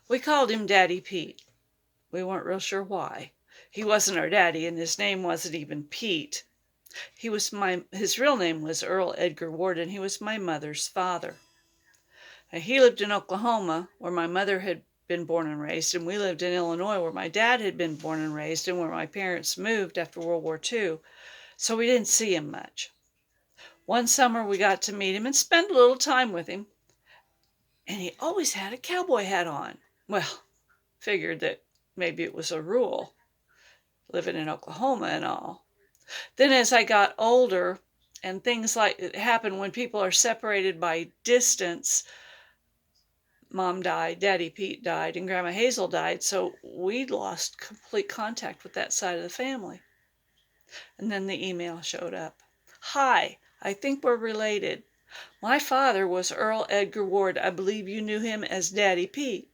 We called him Daddy Pete. We weren't real sure why. He wasn't our daddy, and his name wasn't even Pete. His real name was Earl Edgar Ward, and he was my mother's father. Now, he lived in Oklahoma, where my mother had been born and raised, and we lived in Illinois, where my dad had been born and raised, and where my parents moved after World War II, so we didn't see him much. One summer we got to meet him and spend a little time with him, and he always had a cowboy hat on. Well, figured that maybe it was a rule, living in Oklahoma and all. Then as I got older, and things like it happen when people are separated by distance, Mom died, Daddy Pete died, and Grandma Hazel died, so we lost complete contact with that side of the family. And then the email showed up. Hi, I think we're related. My father was Earl Edgar Ward. I believe you knew him as Daddy Pete.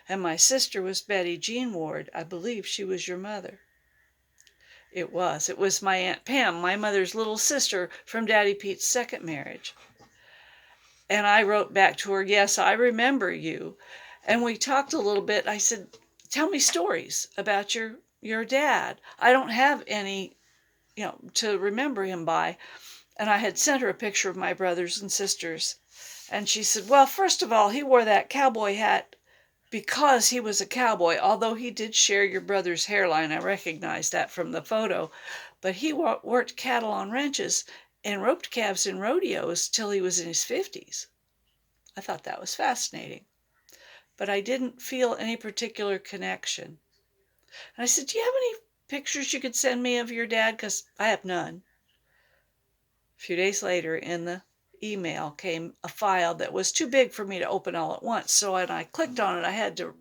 And my sister was Betty Jean Ward. I believe she was your mother. It was. It was my Aunt Pam, my mother's little sister from Daddy Pete's second marriage. And I wrote back to her, yes, I remember you. And we talked a little bit. I said, tell me stories about your dad. I don't have any, to remember him by. And I had sent her a picture of my brothers and sisters. And she said, well, first of all, he wore that cowboy hat because he was a cowboy, although he did share your brother's hairline. I recognized that from the photo. But he worked cattle on ranches and roped calves in rodeos till he was in his 50s. I thought that was fascinating. But I didn't feel any particular connection. And I said, do you have any pictures you could send me of your dad? Because I have none. A few days later, in the email came a file that was too big for me to open all at once. So when I clicked on it, I had to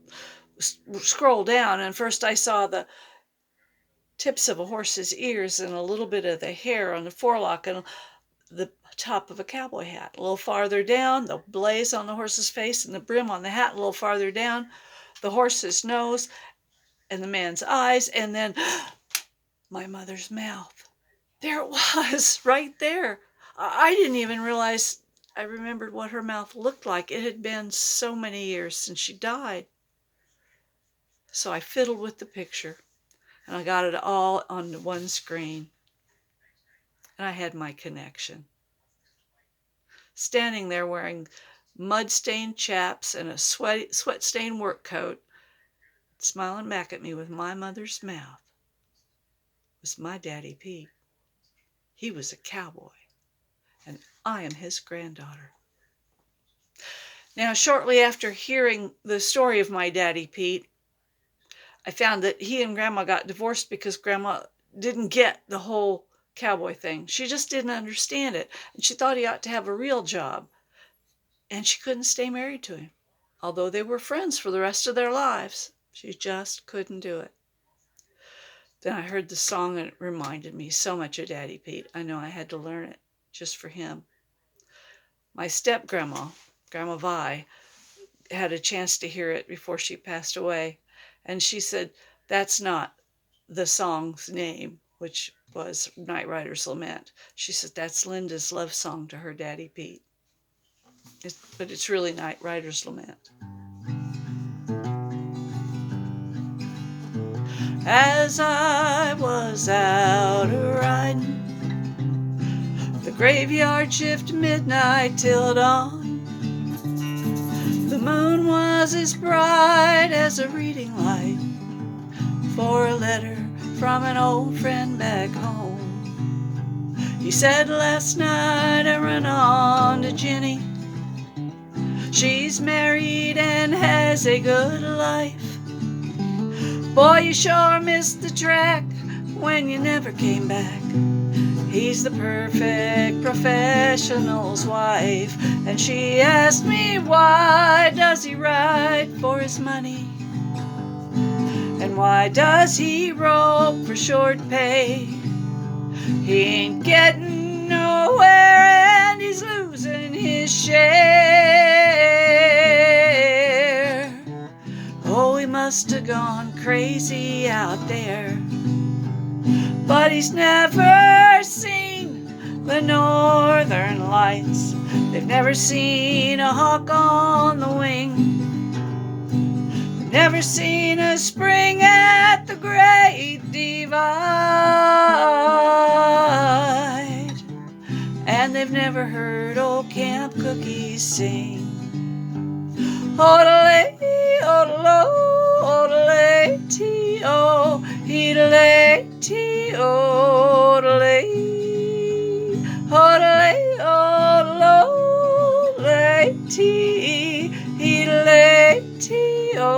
scroll down. And first I saw the tips of a horse's ears and a little bit of the hair on the forelock and the top of a cowboy hat. A little farther down, the blaze on the horse's face and the brim on the hat. A little farther down, the horse's nose and the man's eyes. And then my mother's mouth. There it was, right there. I didn't even realize I remembered what her mouth looked like. It had been so many years since she died. So I fiddled with the picture, and I got it all on one screen. And I had my connection. Standing there wearing mud-stained chaps and a sweat-stained work coat, smiling back at me with my mother's mouth, was my Daddy Pete. He was a cowboy, and I am his granddaughter. Now, shortly after hearing the story of my Daddy Pete, I found that he and Grandma got divorced because Grandma didn't get the whole cowboy thing. She just didn't understand it, and she thought he ought to have a real job, and she couldn't stay married to him. Although they were friends for the rest of their lives, she just couldn't do it. Then I heard the song and it reminded me so much of Daddy Pete. I know I had to learn it just for him. My step-grandma, Grandma Vi, had a chance to hear it before she passed away. And she said, that's not the song's name, which was Night Rider's Lament. She said, that's Linda's love song to her Daddy Pete. But it's really Night Rider's Lament. As I was out a-riding, the graveyard shift midnight till dawn. The moon was as bright as a reading light for a letter from an old friend back home. He said last night I ran on to Jenny. She's married and has a good life. Boy, you sure missed the track when you never came back. He's the perfect professional's wife. And she asked me, why does he write for his money? And why does he rope for short pay? He ain't getting nowhere and he's losing his share. Oh, he must have gone crazy out there. But he's never seen the northern lights. They've never seen a hawk on the wing. never seen a spring at the Great Divide, and they've never heard old Camp Cookie sing. Odele, odelo, odele, tee-o, heedle, tee-o, odele, odele, odelo, odele, tee, heedle, tee-o,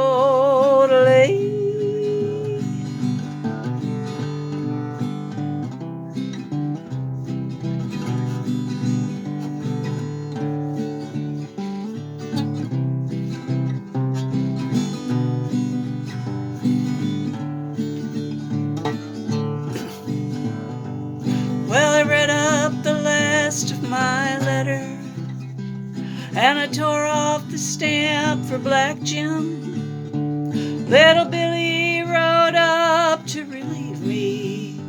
odele. Well, I read up the last of my letter, and I tore off the stamp for Black Jim. Little Billy rode up to relieve me.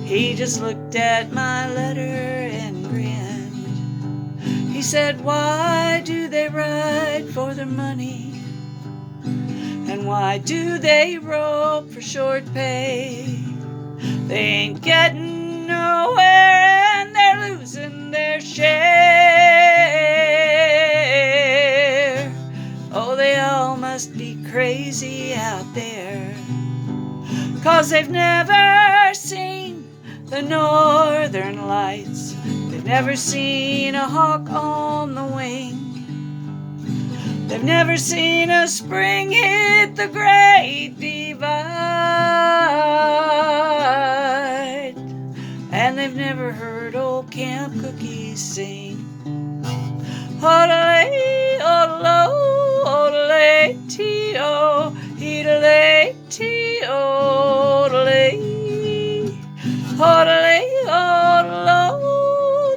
He just looked at my letter and grinned. He said, "Why do they ride for their money? And why do they rope for short pay? They ain't getting nowhere and they're losing their share. Oh, they all must be crazy out there, 'cause they've never seen the northern lights. They've never seen a hawk on the wing. They've never seen a spring hit the Great Divide, and they've never heard old Camp Cookie sing. Odele, odelo, odele, tee-o, heedle, tee-o, odele, odele, odelo,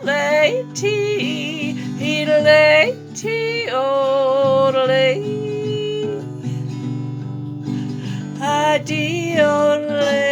odele, tee, heedle, tee-o, odele, idea, odele.